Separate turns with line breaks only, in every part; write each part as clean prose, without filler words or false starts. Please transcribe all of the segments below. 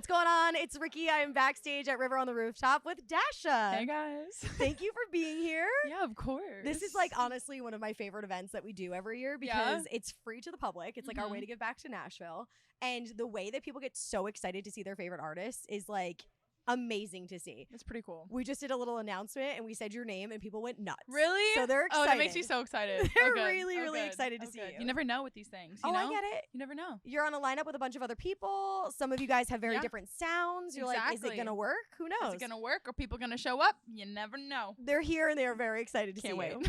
What's going on? It's Ricki. I'm backstage at River on the Rooftop with Dasha.
Hey guys.
Thank you for being here.
Yeah, of course.
This is like honestly one of my favorite events that we do every year because it's free to the public. It's like our way to give back to Nashville. And the way that people get so excited to see their favorite artists is like amazing to see.
It's pretty cool.
We just did a little announcement and we said your name and people went nuts.
Really?
So they're excited.
Oh, that makes me so excited.
They're really excited to see you.
You never know with these things. You know?
I get it.
You never know.
You're on a lineup with a bunch of other people. Some of you guys have very different sounds. You're like, is it going to work? Who knows?
Is it going to work? Are people going to show up? You never know.
They're here and they're very excited to see
wait.
you.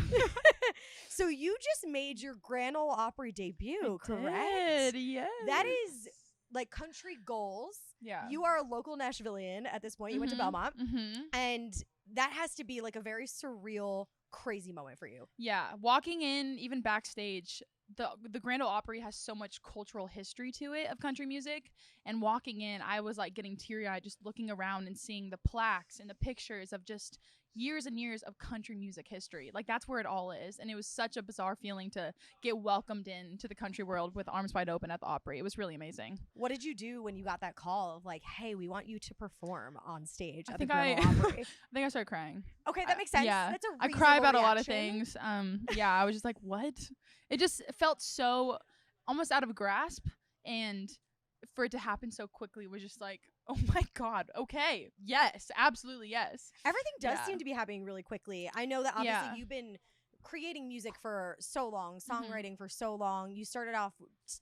So you just made your Grand Ole Opry debut, correct?
Yes.
That is like country goals.
Yeah.
You are a local Nashvilleian at this point. You went to Belmont. And that has to be like a very surreal, crazy moment for you.
Yeah. Walking in, even backstage, the Grand Ole Opry has so much cultural history to it of country music. And walking in, I was like getting teary-eyed just looking around and seeing the plaques and the pictures of just years and years of country music history. Like that's where it all is. And it was such a bizarre feeling to get welcomed into the country world with arms wide open at the Opry. It was really amazing.
What did you do when you got that call of like, hey, we want you to perform on stage at
I
the
think
Grand Ole Opry?
I think I started crying.
Okay, that makes sense.
Yeah.
That's a
I
reasonable
cry about a lot of
reaction.
things. Yeah, I was just like, what? It just felt so almost out of grasp, and for it to happen so quickly was just like, oh my God, okay, yes, absolutely yes.
Everything does seem to be happening really quickly. I know that obviously you've been creating music for so long, songwriting for so long. You started off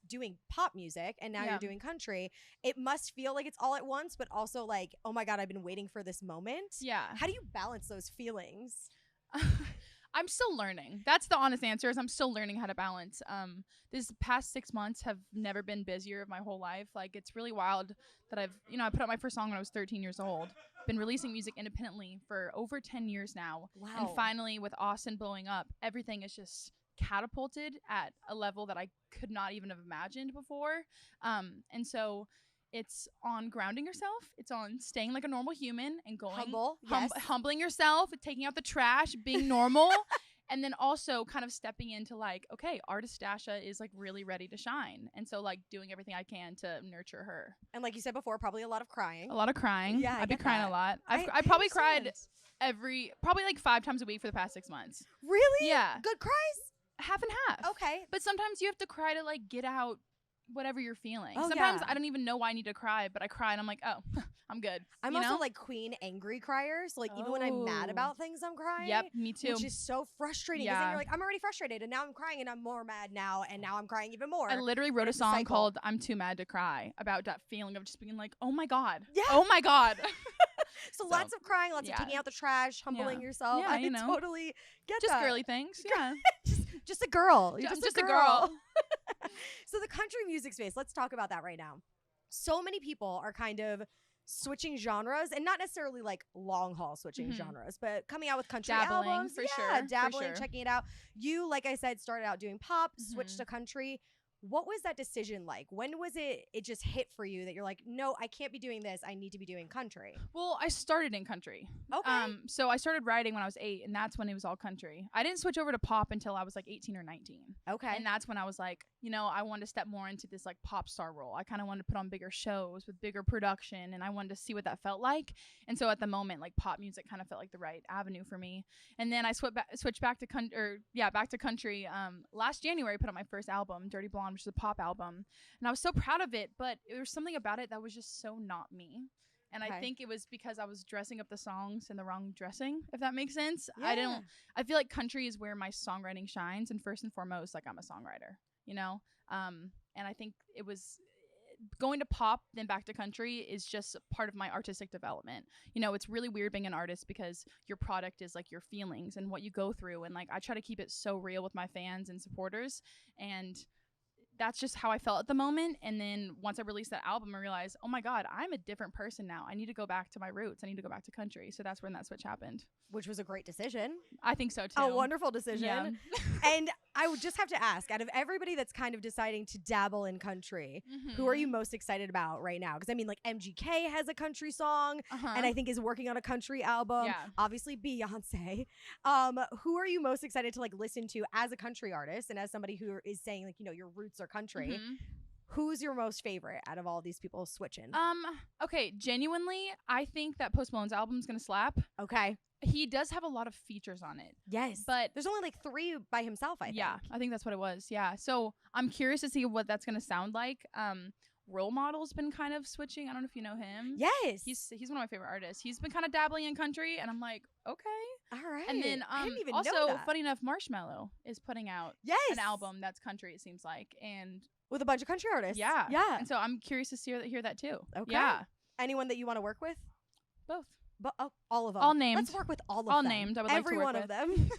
doing pop music and now you're doing country. It must feel like it's all at once, but also like, oh my God, I've been waiting for this moment.
Yeah.
How do you balance those feelings?
I'm still learning. That's the honest answer, is I'm still learning how to balance. This past 6 months have never been busier of my whole life. Like, it's really wild that I put out my first song when I was 13 years old. Been releasing music independently for over 10 years now. Wow. And finally, with Austin blowing up, everything is just catapulted at a level that I could not even have imagined before. And so it's on grounding yourself. It's on staying like a normal human and going humbling yourself, taking out the trash, being normal. And then also kind of stepping into like, okay, artist Dasha is like really ready to shine. And so like doing everything I can to nurture her.
And like you said before, probably a lot of crying.
A lot of crying.
Yeah,
I've been crying a lot. I probably cried probably like 5 times a week for the past 6 months.
Really?
Yeah.
Good cries?
Half and half.
Okay.
But sometimes you have to cry to like get out whatever you're feeling.
Oh,
sometimes I don't even know why I need to cry, but I cry and I'm like, oh, I'm good.
I'm also like queen angry crier. So like even when I'm mad about things, I'm crying.
Yep, me too.
Which is so frustrating. Because then you're like, I'm already frustrated and now I'm crying and I'm more mad now and now I'm crying even more.
I literally wrote a song called I'm Too Mad to Cry about that feeling of just being like, oh my God.
Yeah.
Oh my God.
So lots of crying, lots of taking out the trash, humbling yourself.
Yeah,
I totally get
just
that.
girly things. Yeah.
just a girl. You're just a girl. So the country music space, let's talk about that right now. So many people are kind of switching genres, and not necessarily like long haul switching genres, but coming out with country albums.
For sure.
Dabbling, checking it out. You, like I said, started out doing pop, switched to country. What was that decision like? When was it just hit for you that you're like, no, I can't be doing this. I need to be doing country?
Well, I started in country.
Okay.
So I started writing when I was 8, and that's when it was all country. I didn't switch over to pop until I was like 18 or 19.
Okay.
And that's when I was like, I wanted to step more into this like pop star role. I kind of wanted to put on bigger shows with bigger production, and I wanted to see what that felt like. And so at the moment, like pop music kind of felt like the right avenue for me. And then I switched back to country. Last January, I put out my first album, Dirty Blonde, which is a pop album, and I was so proud of it, but there was something about it that was just so not me. And I think it was because I was dressing up the songs in the wrong dressing, if that makes sense. Yeah. I feel like country is where my songwriting shines, and first and foremost, like I'm a songwriter, and I think it was going to pop then back to country is just part of my artistic development. It's really weird being an artist because your product is like your feelings and what you go through, and like I try to keep it so real with my fans and supporters, and that's just how I felt at the moment. And then once I released that album, I realized, oh my God, I'm a different person now. I need to go back to my roots. I need to go back to country. So that's when that switch happened.
Which was a great decision.
I think so too.
A wonderful decision.
Yeah.
And I would just have to ask, out of everybody that's kind of deciding to dabble in country, who are you most excited about right now? Because I mean, like MGK has a country song and I think is working on a country album.
Yeah.
Obviously Beyonce. Who are you most excited to like listen to as a country artist and as somebody who is saying like, your roots are country? Who's your most favorite out of all these people switching?
Okay, genuinely, I think that Post Malone's album is gonna slap.
Okay.
He does have a lot of features on it.
Yes.
But
there's only like 3 by himself, I think.
Yeah, I think that's what it was. Yeah. So I'm curious to see what that's gonna sound like. Role Model's been kind of switching. I don't know if you know him.
Yes.
He's one of my favorite artists. He's been kind of dabbling in country, and I'm like, okay.
All right.
And then
I didn't even
also,
know that.
funny enough, Marshmello is putting out an album that's country, it seems like. And
with a bunch of country artists.
Yeah.
Yeah.
And so I'm curious to hear that too.
Okay.
Yeah.
Anyone that you want to work with?
Both.
But all of them.
All named.
Let's work with all of them.
All named. I would like to work
Every one of
with.
them.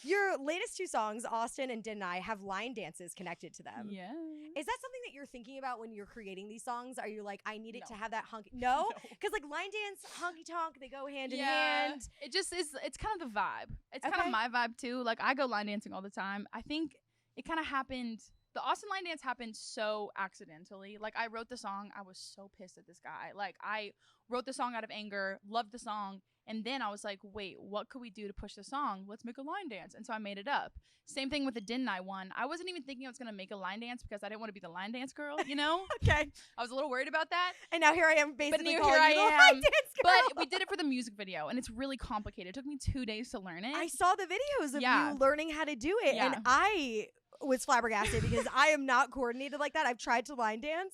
Your latest 2 songs, Austin and Didn't I, have line dances connected to them.
Yeah.
Is that something that you're thinking about when you're creating these songs? Are you like, I need it to have that hunky? No? Because like line dance, honky tonk, they go hand in hand.
It just is, it's kind of the vibe. It's kind of my vibe too. Like I go line dancing all the time. I think it kind of happened. The Austin line dance happened so accidentally. Like I wrote the song. I was so pissed at this guy. Like I wrote the song out of anger, loved the song. And then I was like, wait, what could we do to push the song? Let's make a line dance. And so I made it up. Same thing with the Didn't I one. I wasn't even thinking I was going to make a line dance because I didn't want to be the line dance girl, you know?
Okay.
I was a little worried about that.
And now here I am basically
but
calling you the line dance girl.
But we did it for the music video, and it's really complicated. It took me 2 days to learn it.
I saw the videos of you learning how to do it.
Yeah.
And I was flabbergasted because I am not coordinated like that. I've tried to line dance.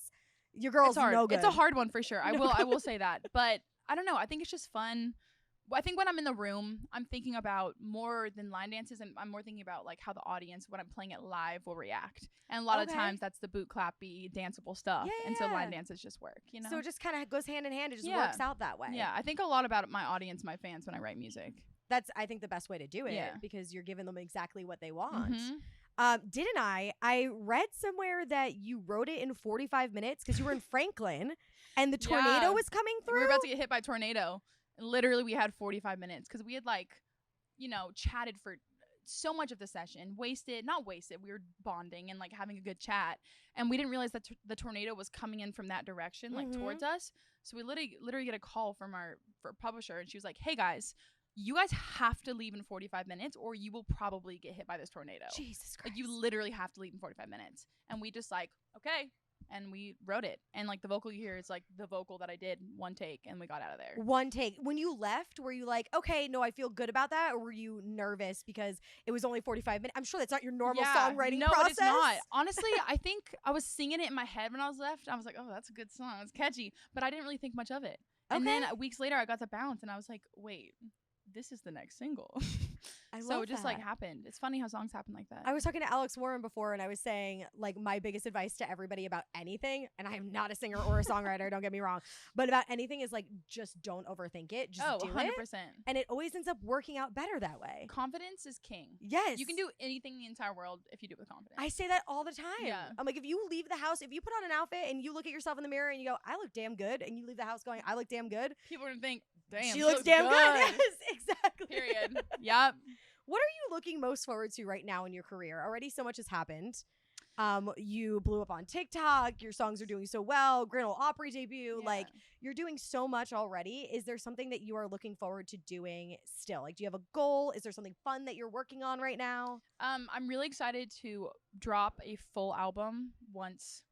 Your girl's no good.
It's a hard one for sure. I will say that. But I don't know. I think it's just fun. I think when I'm in the room, I'm thinking about more than line dances, and I'm more thinking about like how the audience, when I'm playing it live, will react. And a lot of times that's the boot clappy, danceable stuff.
Yeah.
And so line dances just work, you know?
So it just kind of goes hand in hand. It just works out that way.
Yeah, I think a lot about my audience, my fans, when I write music.
That's, I think, the best way to do it because you're giving them exactly what they want. Didn't I read somewhere that you wrote it in 45 minutes because you were in Franklin and the tornado was coming through?
We were about to get hit by a tornado. And literally, we had 45 minutes because we had chatted for so much of the session. Not wasted. We were bonding and like having a good chat. And we didn't realize that the tornado was coming in from that direction, like towards us. So we literally get a call from our publisher, and she was like, "Hey guys, you guys have to leave in 45 minutes or you will probably get hit by this tornado."
Jesus Christ.
Like, you literally have to leave in 45 minutes. And we just like, okay. And we wrote it. And like the vocal you hear is like the vocal that I did, one take, and we got out of there.
One take. When you left, were you like, okay, no, I feel good about that? Or were you nervous because it was only 45 minutes? I'm sure that's not your normal songwriting process.
No, it's not. Honestly, I think I was singing it in my head when I was left. I was like, oh, that's a good song. It's catchy. But I didn't really think much of it. And then weeks later, I got the bounce, and I was like, wait, this is the next single. So it just like happened. It's funny how songs happen like that.
I was talking to Alex Warren before, and I was saying like my biggest advice to everybody about anything, and I am not a singer or a songwriter, don't get me wrong, but about anything is like just don't overthink it. Just do
100%.
it. And it always ends up working out better that way.
Confidence is king.
Yes.
You can do anything in the entire world if you do it with confidence.
I say that all the time.
Yeah.
I'm like, if you leave the house, if you put on an outfit and you look at yourself in the mirror and you go, I look damn good, and you leave the house going, I look damn good,
people are gonna think, damn,
she looks damn good. Yes, exactly.
Period. Yep.
What are you looking most forward to right now in your career? Already so much has happened. You blew up on TikTok. Your songs are doing so well. Ole Opry debut.
Yeah.
Like, you're doing so much already. Is there something that you are looking forward to doing still? Like, do you have a goal? Is there something fun that you're working on right now?
I'm really excited to drop a full album once,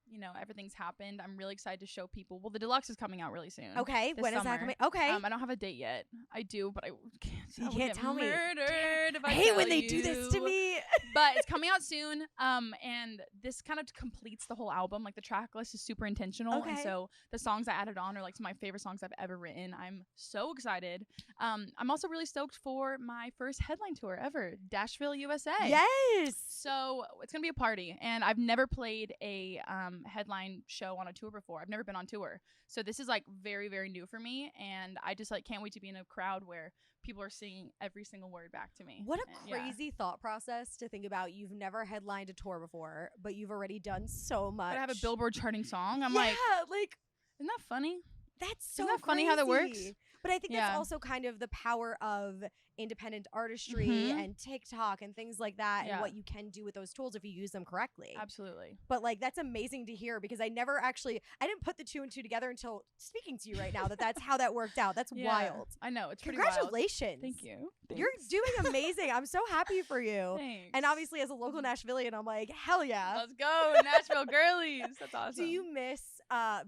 everything's happened. I'm really excited to show people. Well, the deluxe is coming out really soon.
Okay. When is that coming? Okay.
I don't have a date yet. I do, but I can't tell.
You can't tell me.
Murdered if
I hate when they do this to me.
But it's coming out soon. And this kind of completes the whole album. Like, the track list is super intentional.
Okay.
And so the songs I added on are like some of my favorite songs I've ever written. I'm so excited. I'm also really stoked for my first headline tour ever, Nashville, USA.
Yes.
So it's gonna be a party, and I've never played a headline show on a tour before. I've never been on tour, so this is like very, very new for me, and I just like can't wait to be in a crowd where people are singing every single word back to me.
What a crazy thought process to think about. You've never headlined a tour before, but you've already done so much.
But I have a Billboard charting song. I'm
like,
isn't that funny?
That's so
Isn't that funny how that works?
But I think that's also kind of the power of independent artistry and TikTok and things like that, and what you can do with those tools if you use them correctly.
Absolutely.
But like, that's amazing to hear, because I didn't put the 2 and 2 together until speaking to you right now, that's how that worked out. That's wild.
I know. It's pretty
Congratulations.
Wild. Thank you. Thanks.
You're doing amazing. I'm so happy for you.
Thanks.
And obviously, as a local Nashvilleian, I'm like, hell yeah.
Let's go, Nashville girlies. That's awesome.
Do you miss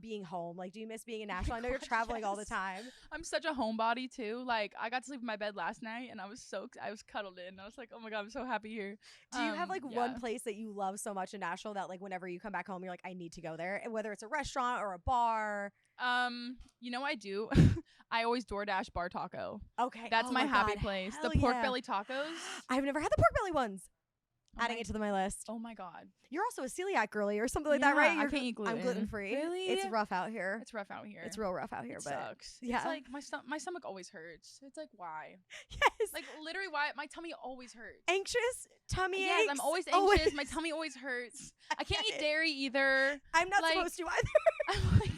being home? Like, do you miss being in Nashville? I know you're traveling all the time.
I'm such a homebody too. Like, I got to sleep in my bed last night, and I was cuddled in. I was like, oh my God, I'm so happy here.
Do you have like one place that you love so much in Nashville that like whenever you come back home, you're like, I need to go there? And whether it's a restaurant or a bar.
You know, I do. I always DoorDash Bar Taco.
Okay.
That's my happy place.
Hell
the pork belly tacos.
I've never had the pork belly ones. Adding it to my list.
Oh my God.
You're also a celiac girly or something like that, right?
I can't eat gluten.
I'm gluten free.
Really?
It's rough out here.
It's rough out here.
It's real rough out here.
It
but
sucks.
Yeah.
It's like my stomach always hurts. It's like, why?
Yes.
Like literally why my tummy always hurts.
Anxious? Tummy aches?
Yes, I'm always anxious. My tummy always hurts. I can't eat dairy either.
I'm not supposed to either.
I'm like,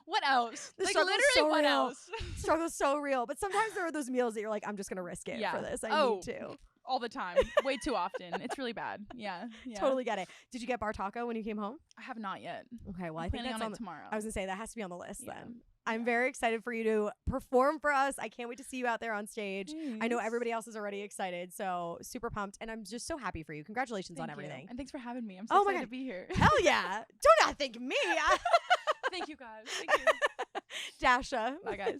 what else?
The
like literally what else?
Struggle's so real. But sometimes there are those meals that you're like, I'm just gonna risk it for this. I need to.
All the time. Way too often. It's really bad. Yeah.
Totally get it. Did you get Bar Taco when you came home?
I have not yet.
Okay, well,
I'm
I think that's
on it tomorrow.
I was gonna say that has to be on the list then. I'm very excited for you to perform for us. I can't wait to see you out there on stage.
Thanks.
I know everybody else is already excited, so super pumped. And I'm just so happy for you. Congratulations on everything.
And thanks for having me. I'm so excited to be here.
Hell yeah. Do not thank me.
Thank you guys. Thank you.
Dasha.
Bye guys.